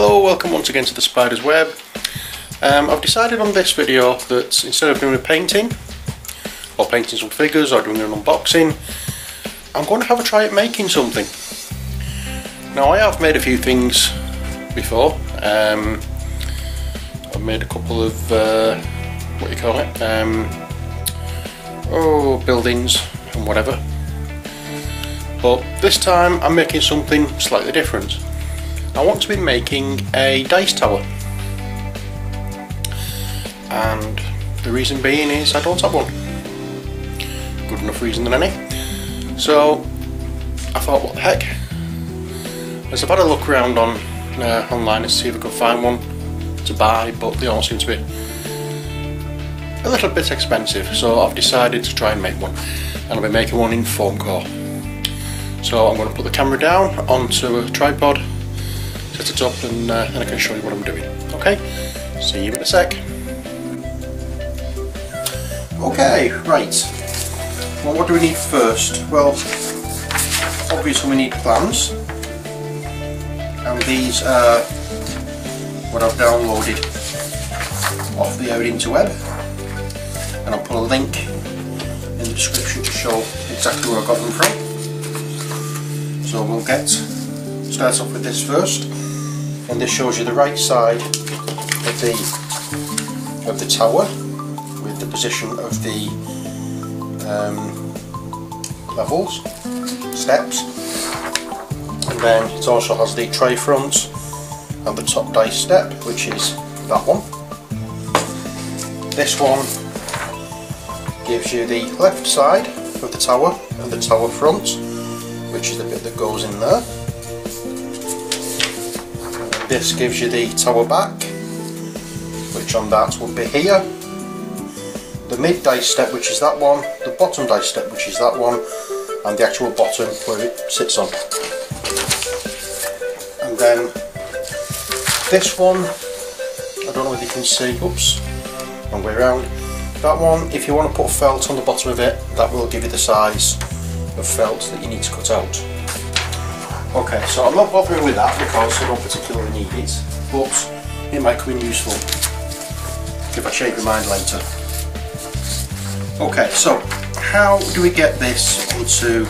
Hello, welcome once again to the Spider's Web. I've decided on this video that instead of doing a painting, or painting some figures, or doing an unboxing, I'm going to have a try at making something. Now, I have made a few things before. I've made a couple of, what do you call it, buildings and whatever. But this time I'm making something slightly different. I want to be making a dice tower, and the reason being is I don't have one. Good enough reason than any. So I thought, what the heck, as I've had a look around on online to see if I could find one to buy, but they all seem to be a little bit expensive, so I've decided to try and make one, and I'll be making one in foam core. So I'm going to put the camera down onto a tripod, set it up, and then I can show you what I'm doing. Okay, see you in a sec. Okay, right. Well, what do we need first? Well, obviously we need plans, and these are what I've downloaded off the Interweb, and I'll put a link in the description to show exactly where I got them from. So we'll start off with this first, and this shows you the right side of the tower with the position of the levels, steps, and then it also has the tray front and the top dice step, which is that one. This one gives you the left side of the tower and the tower front, which is the bit that goes in there. This gives you the tower back, which on that will be here. The mid dice step, which is that one, the bottom dice step, which is that one, and the actual bottom where it sits on. And then this one, I don't know whether you can see, oops, wrong way around. That one, if you want to put felt on the bottom of it, that will give you the size of felt that you need to cut out. Okay, so I'm not bothering with that because I don't particularly need it, but it might come in useful if I change my mind later. Okay, so how do we get this onto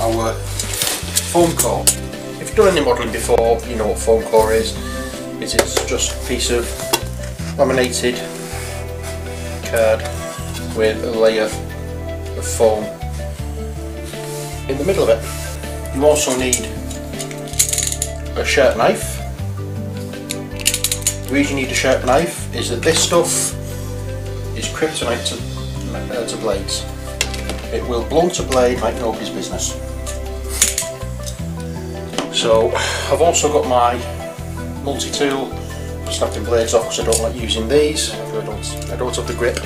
our foam core? If you've done any modelling before, you know what foam core is. It is just a piece of laminated card with a layer of foam in the middle of it. You also need a sharp knife. The reason you need a sharp knife is that this stuff is kryptonite to blades. It will blunt a blade like nobody's business. So I've also got my multi-tool for snapping blades off, because I don't like using these. I don't have the grip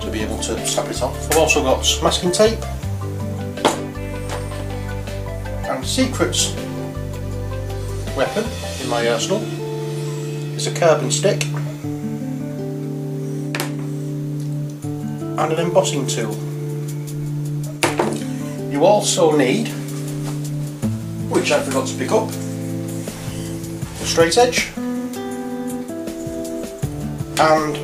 to be able to snap it off. I've also got masking tape, and secret weapon in my arsenal is a carbon stick and an embossing tool. You also need, which I forgot to pick up, a straight edge and,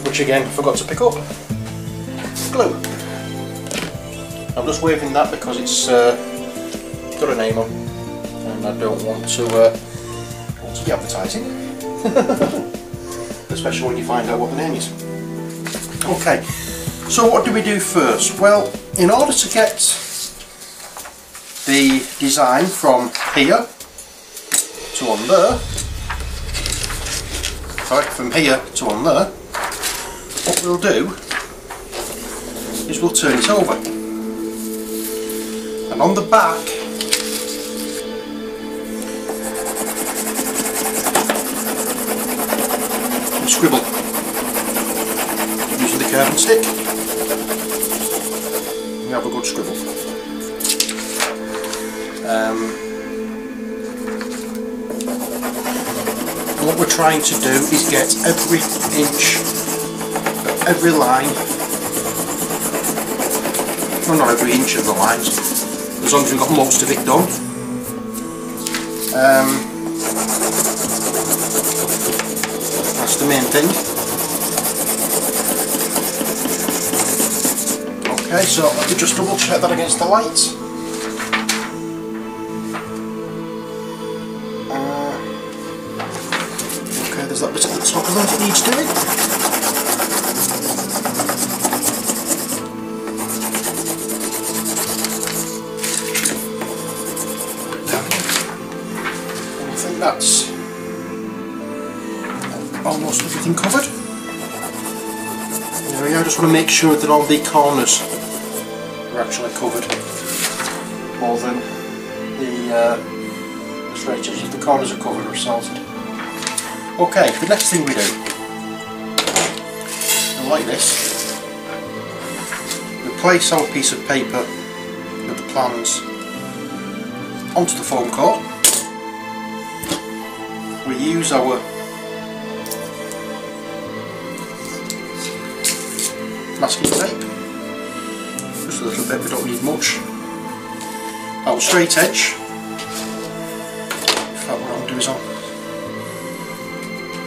which again I forgot to pick up, glue. I'm just waving that because it's got a name on, and I don't want to be advertising, especially when you find out what the name is. Okay, so what do we do first? Well, in order to get the design from here to on there, from here to on there, what we'll do is we'll turn it over. And on the back, we scribble using the carbon stick. We have a good scribble. What we're trying to do is get every inch, every line, well, not every inch of the lines, as long as we've got most of it done. That's the main thing. Okay, so let me just double check that against the light. Okay, there's that bit at the top of that needs doing. I think that's almost everything covered. There we go, I just want to make sure that all the corners are actually covered more than the straight edges. If the corners are covered or salted. Okay, the next thing we do, like this, we place our piece of paper with the plans onto the foam core. We use our masking tape, just a little bit, we don't need much. Our straight edge, in fact what I'll do is I'll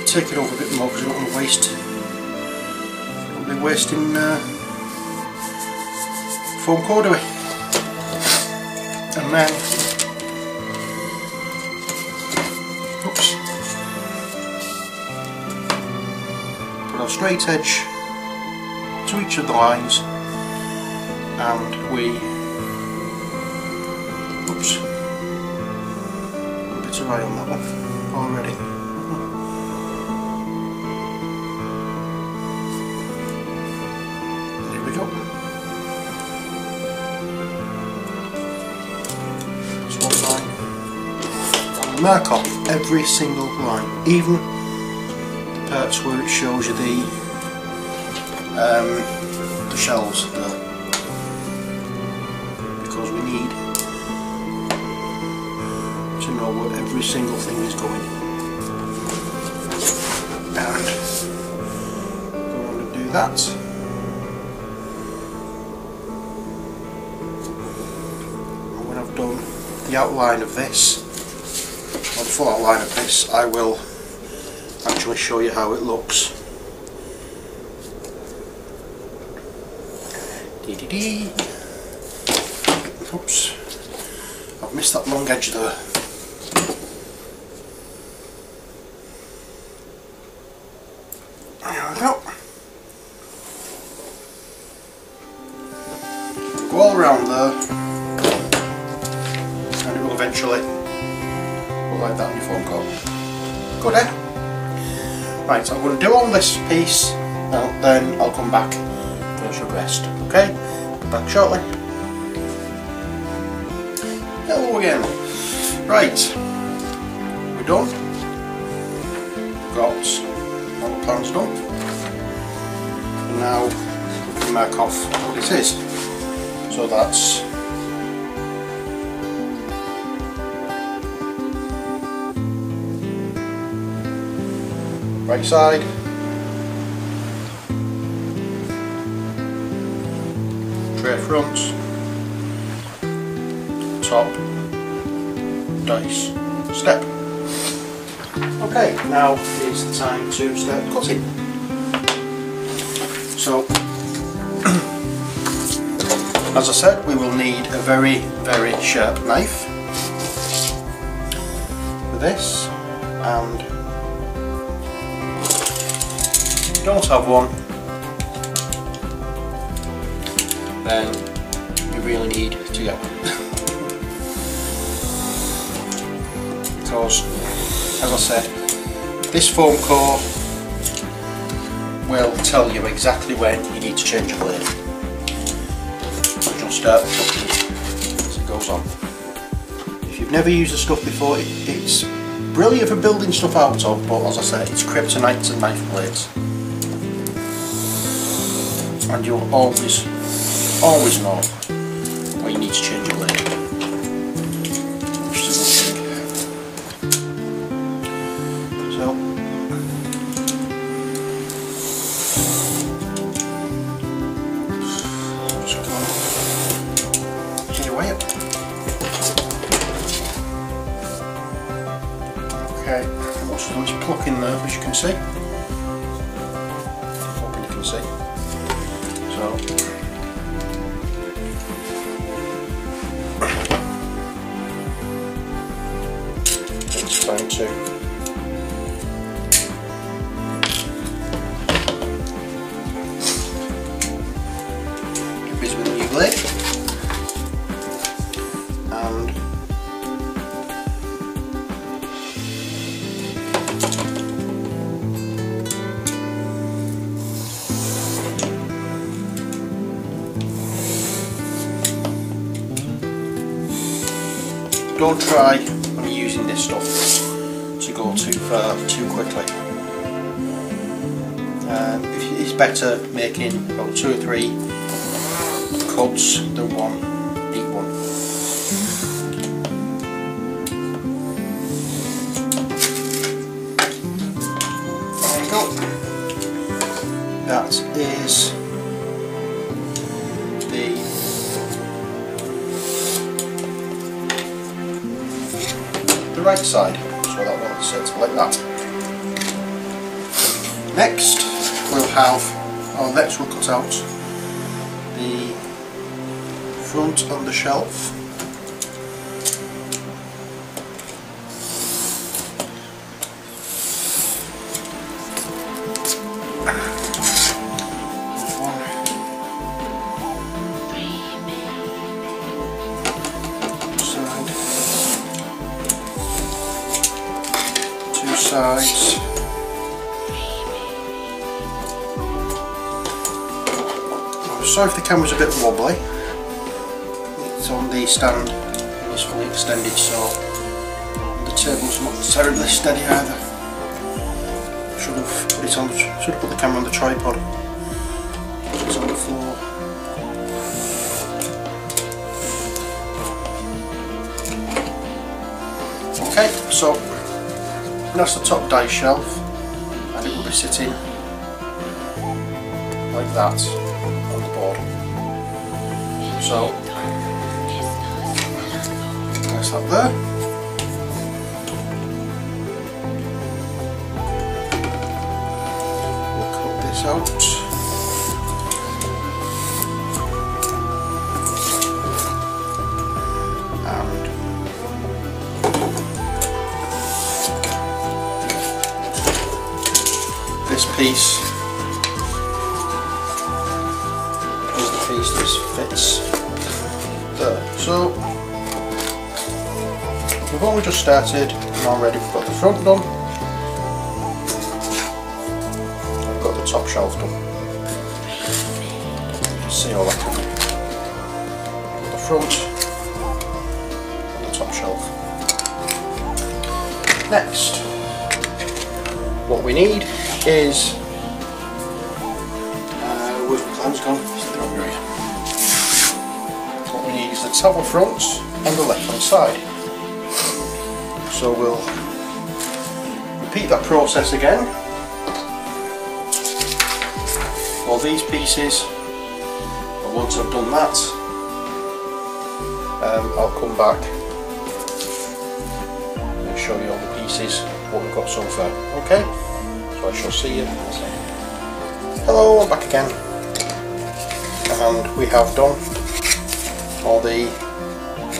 take it over a bit more because I don't want to waste, don't be wasting foam core, do we? And then, oops, put our straight edge to each of the lines, and we, oops, a bit of eye on that one already. There we go. That's one line. And we mark off every single line, even the parts where it shows you the shelves there, because we need to know where every single thing is going, and go on and do that. And when I've done the outline of this, or the full outline of this, I will actually show you how it looks. Oops, I've missed that long edge there. There we go. Go all around there, and it will eventually look like that on your foam core. Good, eh? Right, so I'm going to do all this piece, and then I'll come back for the rest. Okay? Back shortly. Hello again. Right, we're done. Got all the plans done. And now we can mark off what it is. So that's right side, tray front, top, dice, step. Okay, now is the time to start cutting. So, as I said, we will need a very, very sharp knife for this, and if you don't have one, then you really need to get one. Because, as I said, this foam core will tell you exactly when you need to change a blade. So you'll start cutting as it goes on. If you've never used the stuff before, it's brilliant for building stuff out of, but as I said, it's kryptonite to knife blades. And you'll always know when you need to change a blade. Which is a good thing. So, just go hit away it. So it's plucking there, as you can see. Hoping you can see. So it's time to get busy with the new blade. And don't try when you're using this stuff to go too far too quickly. It's better making about 2 or 3 cuts than one deep one. There you go. That is the right side, so that one sits like that. Next we'll cut out the front on the shelf. Sides. I'm sorry if the camera's a bit wobbly. It's on the stand, it's fully extended, so the table's not terribly steady either. Should have put the camera on the tripod. It's on the floor. Okay, so that's the top dice shelf, and it will be sitting like that on the board. So place that there. We'll cut this out. This piece is the piece that fits there. So we've only just started, and already we've got the front done. I've got the top shelf done. You can see all that. The front and the top shelf. Next, what we need is where's my clothes gone? What we need is the tower fronts on the left hand side. So we'll repeat that process again. All these pieces, and once I've done that, I'll come back and show you all the pieces, what we've got so far. Okay? So I shall see you in a second. Hello, I'm back again, and we have done all the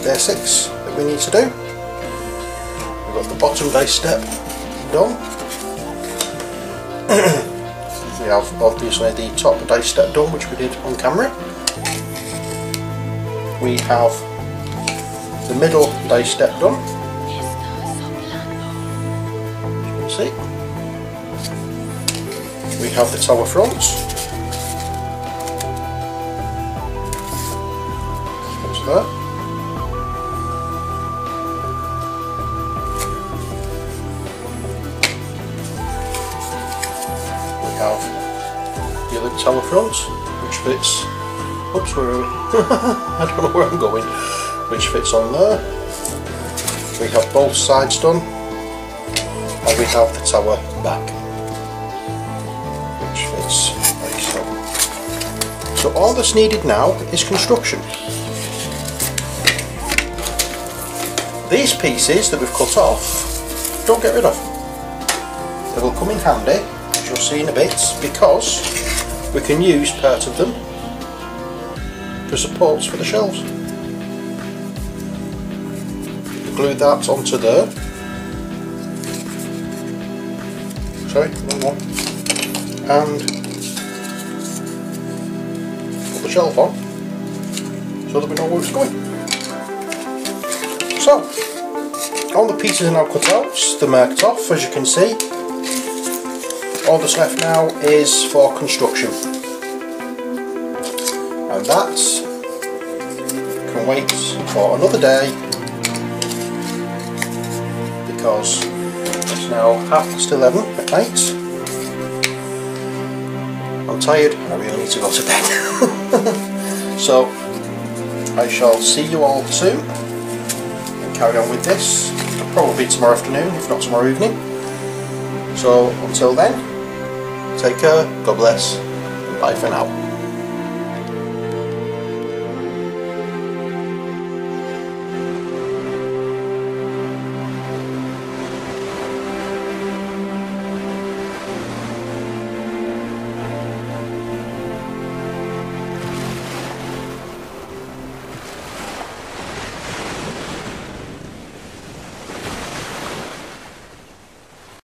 basics that we need to do. We've got the bottom dice step done. We have obviously the top dice step done, which we did on camera. We have the middle dice step done. As you can see. We have the tower fronts. That's there. We have the other tower fronts, which fits. Oops, where are we? I don't know where I'm going. Which fits on there. We have both sides done, and we have the tower back, which fits like so. So all that's needed now is construction. These pieces that we've cut off, don't get rid of. They will come in handy, as you'll see in a bit, because we can use part of them for supports for the shelves. Glue that onto there. Sorry, wrong one. And put the shelf on so that we know where it's going. So, all the pieces are now cut out, they're marked off as you can see. All that's left now is for construction. And that can wait for another day, because it's now 11:30 at night. I'm tired and I really need to go to bed. So I shall see you all soon and carry on with this. It'll probably be tomorrow afternoon, if not tomorrow evening. So until then, take care, God bless, and bye for now.